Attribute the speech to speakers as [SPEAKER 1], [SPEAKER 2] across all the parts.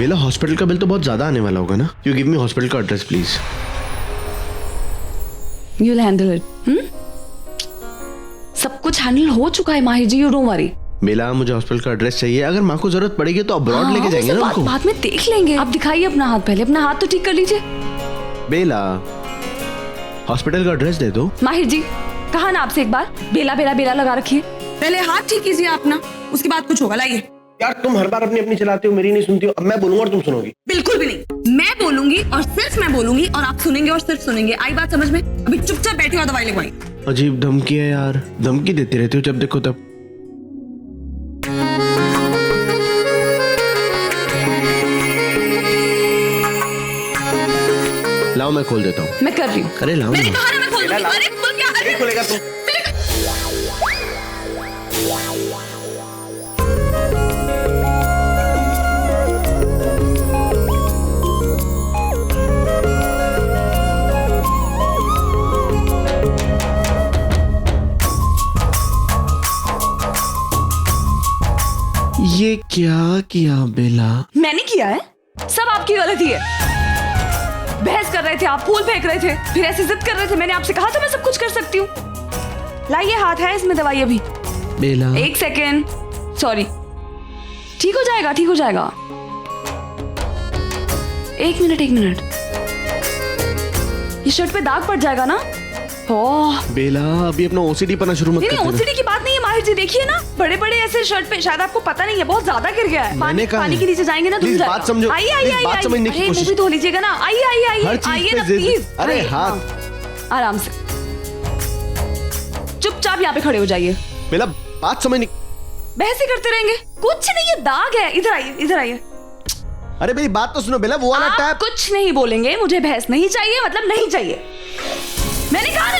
[SPEAKER 1] बेला hospital का bill तो बहुत ज्यादा आने वाला होगा ना? यू गिव मी हॉस्पिटल का address please.
[SPEAKER 2] You'll handle it. सब कुछ हैंडल हो चुका है माहिर जी, यू डोंट वरी।
[SPEAKER 1] बेला मुझे हॉस्पिटल का एड्रेस चाहिए, अगर माँ को जरूरत पड़ेगी तो अब्रॉड लेके जाएंगे ना उनको।
[SPEAKER 2] बाद में देख लेंगे, आप दिखाइए अपना हाथ, पहले अपना हाथ तो ठीक कर लीजिए।
[SPEAKER 1] बेला हॉस्पिटल का एड्रेस दे दो।
[SPEAKER 2] माहिर जी कहा ना आपसे एक बार, बेला बेला बेला लगा रखिए।
[SPEAKER 3] पहले हाथ ठीक कीजिए अपना, उसके बाद कुछ होगा। लाइए।
[SPEAKER 1] यार तुम हर बार अपनी अपनी चलाते हो, मेरी नहीं सुनती हो। अब मैं बोलूंगा और तुम सुनोगी?
[SPEAKER 3] बिल्कुल भी नहीं, मैं बोलूंगी और सिर्फ मैं बोलूंगी और आप सुनेंगे और सिर्फ सुनेंगे। आई बात समझ में? अभी चुपचाप बैठी हो, दवाई लगवाई।
[SPEAKER 1] अजीब धमकी है यार, धमकी देती रहती हो जब देखो तब। लाओ मैं खोल देता हूँ।
[SPEAKER 2] मैं कर रही हूँ।
[SPEAKER 1] अरे लाओ
[SPEAKER 3] मैंने
[SPEAKER 1] ना।
[SPEAKER 3] कहा ना मैं खोल दूंगी। अरे खोल क्या? अरे
[SPEAKER 1] खोलेगा तू? ये क्या किया बेला?
[SPEAKER 2] मैंने किया है? सब आपकी गलती है। बहस कर रहे थे आप, फूल फेंक रहे थे, फिर ऐसे जिद कर रहे थे। मैंने आपसे कहा था मैं सब कुछ कर सकती हूँ। लाइए हाथ है इसमें दवाई अभी।
[SPEAKER 1] बेला
[SPEAKER 2] एक सेकेंड, सॉरी। ठीक हो जाएगा, ठीक हो जाएगा। एक मिनट। ये शर्ट पे दाग पड़ जाएगा ना? ओह
[SPEAKER 1] बेला अभी अपना ओसीडी पना शुरू मत कर देना।
[SPEAKER 2] ओसीडी की बात नहीं है माहिर जी, देखिए ना बड़े बड़े ऐसे शर्ट पे, शायद आपको पता नहीं है, बहुत ज्यादा गिर गया है। पानी के नीचे जाएंगे ना तो
[SPEAKER 1] बात समझो।
[SPEAKER 2] आइए
[SPEAKER 1] बात समझने की कोशिश।
[SPEAKER 2] मुंह भी धो लीजिएगा ना। आइए ना प्लीज।
[SPEAKER 1] अरे हाथ
[SPEAKER 2] आराम से, चुपचाप यहाँ पे खड़े हो जाइए।
[SPEAKER 1] बेला बात समझ नहीं।
[SPEAKER 2] बहस ही करते रहेंगे, कुछ नहीं, ये दाग है। इधर आइए।
[SPEAKER 1] अरे मेरी बात तो सुनो बेला, वो वाला
[SPEAKER 2] आप
[SPEAKER 1] टैप।
[SPEAKER 2] कुछ नहीं बोलेंगे, मुझे बहस नहीं चाहिए, मतलब नहीं चाहिए। मैंने कहा ना।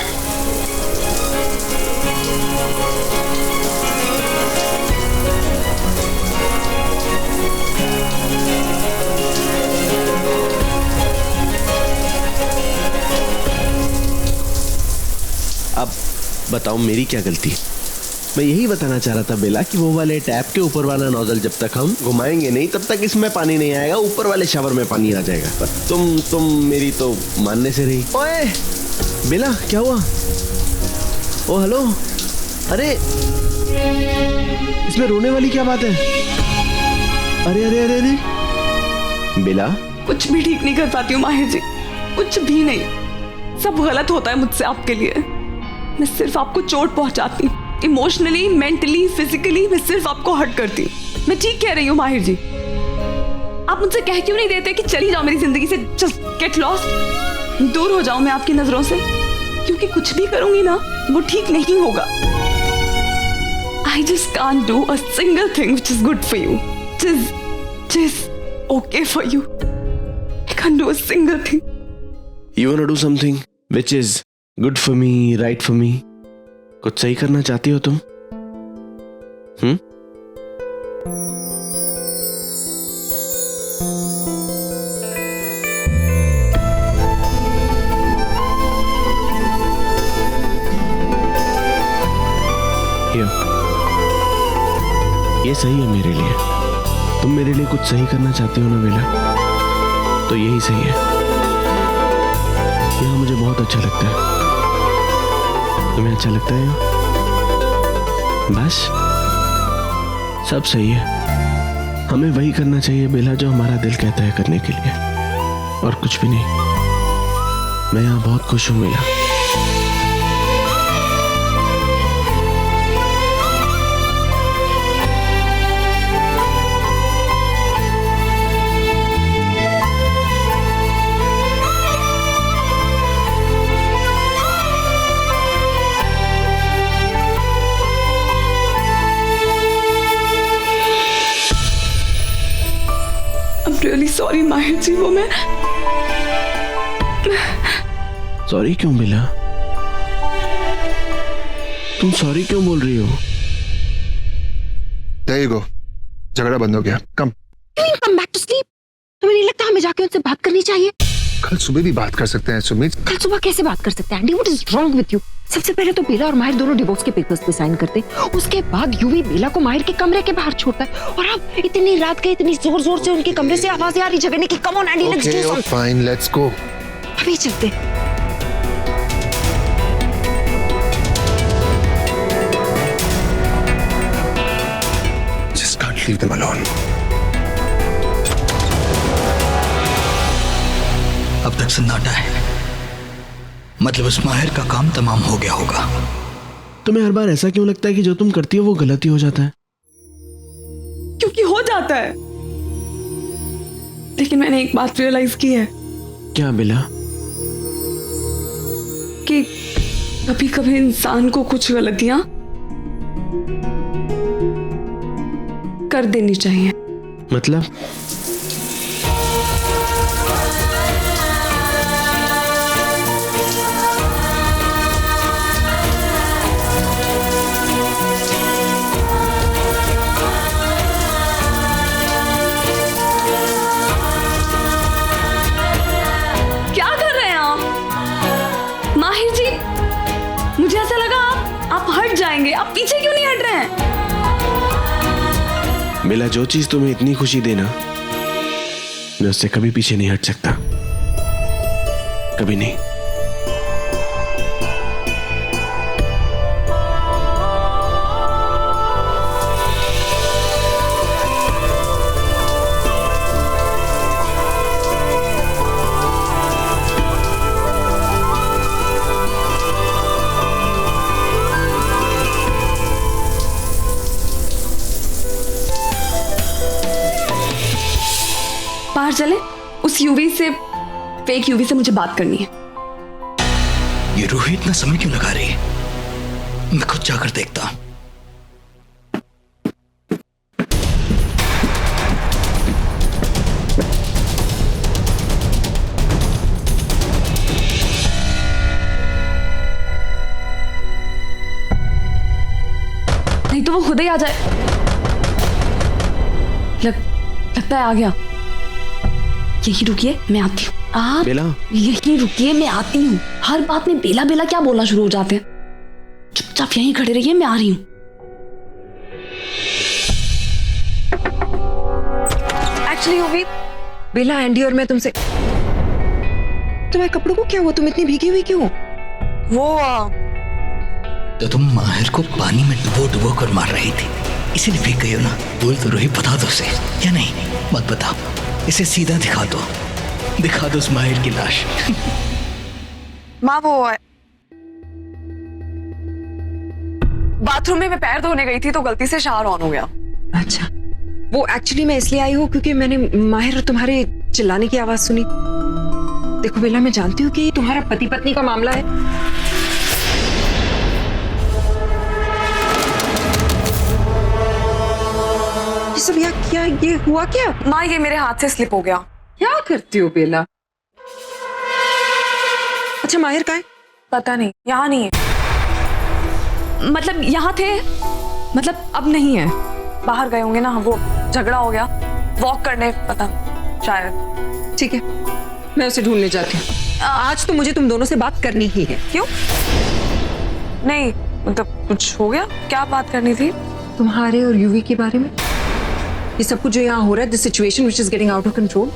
[SPEAKER 1] अब बताओ मेरी क्या गलती? मैं यही बताना चाह रहा था बेला कि वो वाले टैप के ऊपर वाला नोजल जब तक हम घुमाएंगे नहीं तब तक इसमें पानी नहीं आएगा, ऊपर वाले शावर में पानी आ जाएगा। पर तुम मेरी तो मानने से रही। ओए बेला क्या हुआ? ओ हेलो। अरे इसमें रोने वाली क्या बात है? अरे बेला
[SPEAKER 2] कुछ भी ठीक नहीं कर पाती हूँ माहिर जी, कुछ भी नहीं। सब गलत होता है मुझसे आपके लिए। मैं सिर्फ आपको चोट पहुंचाती हूँ, इमोशनली, मेंटली, फिजिकली। मैं सिर्फ आपको हर्ट करती हूँ। मैं ठीक कह रही हूँ माहिर जी। आप मुझसे कह क्यों नहीं देते कि चली जाओ मेरी जिंदगी से, जस्ट गेट लॉस्ट, दूर हो जाऊं मैं आपकी नजरों से? क्योंकि कुछ भी करूंगी ना वो ठीक नहीं होगा। I just can't do a single thing which is good for you, which is okay for you. I can't do a single thing.
[SPEAKER 1] You wanna do something which is good for me, right for me? कुछ सही करना चाहती हो तुम? ये सही है मेरे लिए। तुम मेरे लिए कुछ सही करना चाहती हो ना बेला, तो यही सही है। यहाँ मुझे बहुत अच्छा लगता है। तुम्हें अच्छा लगता है? बस सब सही है। हमें वही करना चाहिए बेला जो हमारा दिल कहता है करने के लिए, और कुछ भी नहीं। मैं यहाँ बहुत खुश हूँ बेला।
[SPEAKER 2] रियली सॉरी माहिर जी, वो मैं
[SPEAKER 1] सॉरी क्यों बेला? तुम सॉरी क्यों बोल रही हो?
[SPEAKER 4] There you go. झगड़ा बंद हो गया। Come
[SPEAKER 3] back to sleep. तुम्हें नहीं लगता हमें जाके उनसे बात करनी चाहिए?
[SPEAKER 4] कल सुबह भी बात कर सकते हैं सुमित।
[SPEAKER 3] कल सुबह कैसे बात कर सकते हैं? What is wrong with you?
[SPEAKER 5] सबसे पहले तो बेला और माहिर दोनों डिवोर्स के पेपर्स पे साइन करते, उसके बाद यूवी बेला को माहिर के कमरे के बाहर छोड़ता है, और अब इतनी रात के इतनी जोर जोर से उनके कमरे से आवाजें आ रही झगड़ने की। Come on Andy, let's do something.
[SPEAKER 4] Fine, let's go.
[SPEAKER 5] अभी चलते।
[SPEAKER 4] Just can't leave them alone.
[SPEAKER 6] अब तक सन्नाटा है, मतलब उस माहिर का काम तमाम हो गया होगा।
[SPEAKER 1] तुम्हें हर बार ऐसा क्यों लगता है कि जो तुम करती हो वो गलत ही हो जाता है?
[SPEAKER 2] क्योंकि हो जाता है। लेकिन मैंने एक बात रियलाइज की है
[SPEAKER 1] क्या बेला?
[SPEAKER 2] कि कभी कभी इंसान को कुछ गलतियां कर देनी चाहिए।
[SPEAKER 1] मतलब?
[SPEAKER 2] क्या कर रहे हैं आप माहिर जी? मुझे ऐसा लगा आप हट जाएंगे। आप पीछे क्यों नहीं हट रहे हैं?
[SPEAKER 1] बेला, जो चीज तुम्हें इतनी खुशी देना, मैं उससे कभी पीछे नहीं हट सकता, कभी नहीं।
[SPEAKER 2] बाहर चले, उस यूवी से, फेक यूवी से मुझे बात करनी है।
[SPEAKER 6] ये रूही इतना समय क्यों लगा रही है? मैं खुद जाकर देखता।
[SPEAKER 2] नहीं तो वो खुद ही आ जाए। लगता है आ गया। यही रुकिए, मैं आती हूँ। आप
[SPEAKER 1] बेला,
[SPEAKER 2] यही रुकिए, मैं आती हूँ। हर बात में बेला बेला क्या बोलना शुरू हो जाते हैं। चुपचाप यहीं खड़े रहिए, मैं आ रही हूँ।
[SPEAKER 5] एक्चुअली यूवी, बेला, एंडी और मैं तुमसे, तुम्हारे कपड़ों को क्या हुआ? तुम इतनी भीगी हुई क्यों?
[SPEAKER 3] वो
[SPEAKER 6] तो तुम माहिर को पानी में डुबो डुबो कर मार रही थी, इसीलिए भीग गई हो ना? बोल तो रूही, बता दो उसे। या नहीं, मत बताओ, इसे सीधा दिखा दो उस माहिर की लाश।
[SPEAKER 3] माँ, वो बाथरूम में मैं पैर धोने गई थी तो गलती से शावर ऑन हो गया।
[SPEAKER 5] अच्छा, वो एक्चुअली मैं इसलिए आई हूँ क्योंकि मैंने माहिर और तुम्हारे चिल्लाने की आवाज सुनी। देखो बेला, मैं जानती हूँ कि तुम्हारा पति पत्नी का मामला है, ये सब क्या ये हुआ क्या?
[SPEAKER 3] माँ, ये मेरे हाथ से स्लिप हो गया।
[SPEAKER 5] क्या करती हो बेला? अच्छा, माहिर कहाँ है?
[SPEAKER 3] पता नहीं, यहाँ नहीं है।
[SPEAKER 2] मतलब यहाँ थे, मतलब अब नहीं है।
[SPEAKER 3] बाहर गए होंगे ना, वो झगड़ा हो गया, वॉक करने, पता शायद।
[SPEAKER 5] ठीक है, मैं उसे ढूंढने जाती हूँ। आज तो मुझे तुम दोनों से बात करनी ही है।
[SPEAKER 3] क्यों? नहीं, मतलब कुछ हो गया? क्या बात करनी थी?
[SPEAKER 5] तुम्हारे और यूवी के बारे में, ये सब कुछ जो यहाँ हो रहा है, this situation which is getting out of control.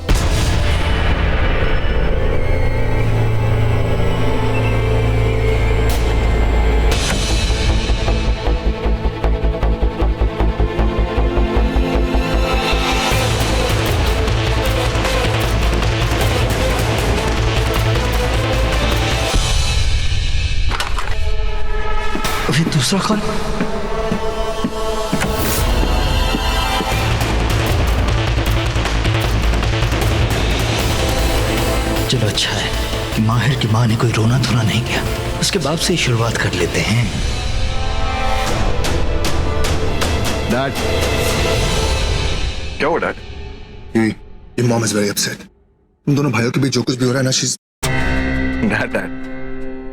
[SPEAKER 6] अभी दूसरा कॉल। चलो, अच्छा है कि माहिर की माँ ने कोई रोना धोना नहीं किया। उसके बाप से ही शुरुआत कर लेते हैं।
[SPEAKER 4] डैड, क्या हुआ dad? Your mom is very upset. तुम दोनों भाइयों के बीच जो कुछ भी हो रहा है ना, she's... डैड,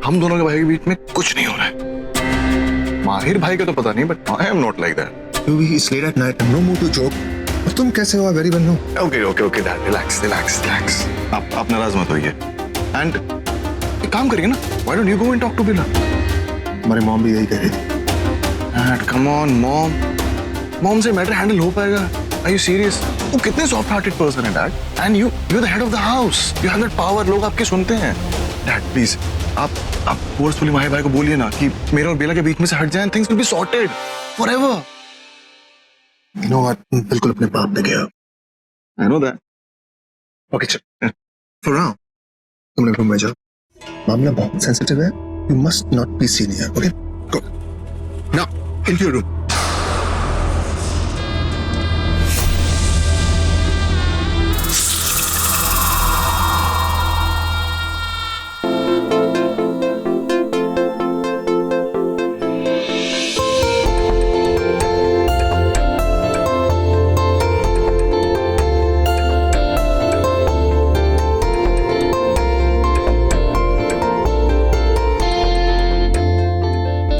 [SPEAKER 4] हम दोनों के भाइयों के बीच में कुछ नहीं हो रहा है। माहिर भाई का तो पता नहीं, but I am not like that. It's late at night. No mood to joke. और तुम कैसे हो? I very well know. Okay, dad, relax. आप नाराज मत होइए. And एक काम करिए ना, why don't you go and talk to Bella? हमारी मॉम भी यही कह रही थी। Dad come on mom, mom से मैटर हैंडल हो पाएगा? Are you serious? वो कितने सॉफ्ट हार्टेड पर्सन है dad, and you are the head of the house, you have that power, लोग आपके सुनते हैं। डैड प्लीज आप फोर्सफुली माहिर भाई को बोलिए ना कि मेरे और बेला के बीच में से हट जाएं, things will be sorted forever. You know what, बिल्कुल अपने बाप पे गया। I know that. ओके चल, फॉर नाउ तुम लोग रूम में जाओ, मामला बहुत सेंसिटिव है, you must not be seen here, okay? Go now into your room.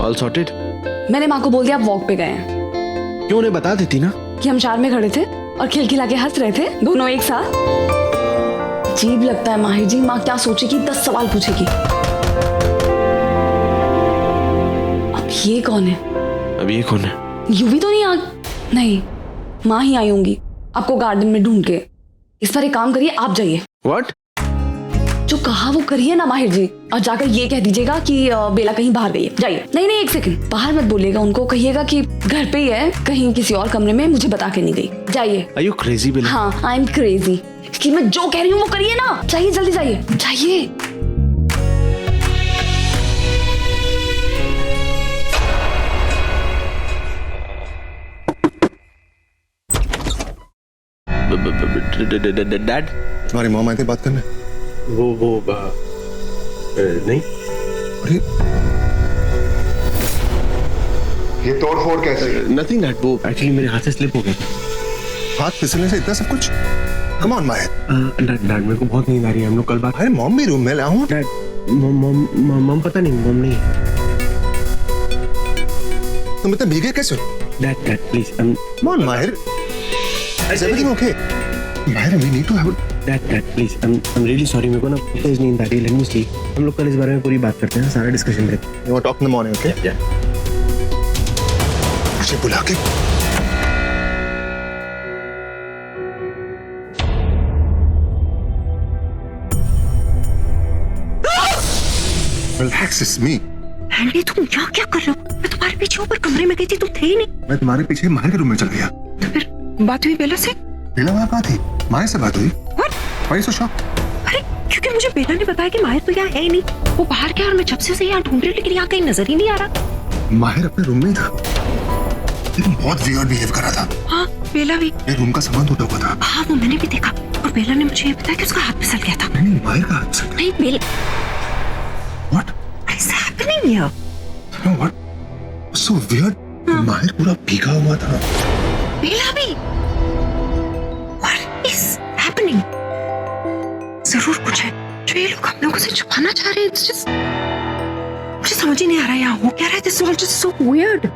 [SPEAKER 1] All sorted?
[SPEAKER 2] मैंने माँ को बोल दिया आप वॉक पे गए हैं।
[SPEAKER 1] क्यों, उन्हें बता देती ना
[SPEAKER 2] कि हम शार में खड़े थे और खिलखिला के हंस रहे थे दोनों एक साथ। अजीब लगता है माहिर जी, माँ क्या सोचेगी, 10 सवाल पूछेगी। अब ये कौन है?
[SPEAKER 1] अब ये कौन है?
[SPEAKER 2] यूवी तो नहीं नहीं, माँ ही आई होंगी आपको गार्डन में ढूंढ के। इस पर एक काम करिए, आप जाइए।
[SPEAKER 1] व्हाट?
[SPEAKER 2] जो कहा वो करिए ना माहिर जी, और जाकर ये कह दीजिएगा कि बेला कहीं बाहर गई है। जाइए। नहीं नहीं, एक सेकंड, बाहर मत बोलिएगा, उनको कहिएगा कि घर पे ही है, कहीं किसी और कमरे में, मुझे बता के नहीं गई। जाइए।
[SPEAKER 1] आर यू क्रेजी बेला?
[SPEAKER 2] हाँ, आई एम क्रेजी। कि मैं जो कह रही हूँ वो करिए ना। जाइए, जल्दी जाइए, जाइए।
[SPEAKER 1] डैड,
[SPEAKER 4] तुम्हारी मॉम आई थी बात करने?
[SPEAKER 1] वो नहीं।
[SPEAKER 4] अरे ये तोड़ फोड़ कैसे?
[SPEAKER 1] नथिंग डैड, वो एक्चुअली मेरे हाथ से स्लिप हो गया।
[SPEAKER 4] हाथ फिसलने से इतना सब कुछ? कम ऑन माहिर।
[SPEAKER 1] डैड मेरे को बहुत नींद आ रही है, हम लोग कल बात।
[SPEAKER 4] अरे मॉम भी रूम में लाऊं?
[SPEAKER 1] डैड मॉम पता नहीं, मॉम नहीं है।
[SPEAKER 4] तुम इतना भीगे कैसे हो?
[SPEAKER 1] Dad please,
[SPEAKER 4] come on Mahir, is everything okay? Mahir we need to have
[SPEAKER 1] dad please, I am really sorry, मेरे को ना तेज नींद आ रही है, लेट मी स्लीप। हम लोग कल इस बारे में पूरी बात करते हैं, सारा डिस्कशन करते हैं।
[SPEAKER 4] You want talk in the morning, okay?
[SPEAKER 1] या
[SPEAKER 4] मुझे बुला के रिलैक्स, इट्स मी।
[SPEAKER 5] एंडी तुम यहाँ क्या कर रहे हो? मैं तुम्हारे पीछे ऊपर कमरे में गई थी, तुम थे ही नहीं।
[SPEAKER 4] मैं तुम्हारे पीछे माहिर के रूम में चला गया।
[SPEAKER 5] तो फिर बात हुई बेला से?
[SPEAKER 4] बेला वाला बात थी, माहिर से बात हुई।
[SPEAKER 5] What?
[SPEAKER 4] Why so shocked?
[SPEAKER 5] अरे क्योंकि मुझे बेला ने बताया कि माहिर तो यहाँ है ही नहीं, वो बाहर गया और मैं जब से उसे यहाँ ढूंढ रही हूँ, लेकिन यहाँ कहीं नजर ही नहीं आ रहा।
[SPEAKER 4] माहिर अपने रूम में ही था, लेकिन बहुत वियर्ड बिहेव कर रहा था।
[SPEAKER 5] हाँ, बेला भी।
[SPEAKER 4] मेरे रूम का सामान टूटा हुआ था।
[SPEAKER 5] हाँ, वो मैंने भी देखा, और बेला ने मुझे ये बताया कि उसका हाथ फिसल गया था।
[SPEAKER 4] नहीं, माहिर का हाथ फिसल।
[SPEAKER 5] नहीं बेला।
[SPEAKER 4] What?
[SPEAKER 5] What is happening here?
[SPEAKER 4] You know what? So weird. माहिर पूरा भीगा हुआ था।
[SPEAKER 5] बेला भी। What is happening? जरूर कुछ है जो ये लोग हम लोगों से छुपाना चाह रहे हैं। मुझे समझ ही नहीं आ रहा है यहाँ हो क्या रहा है। This is all just so weird.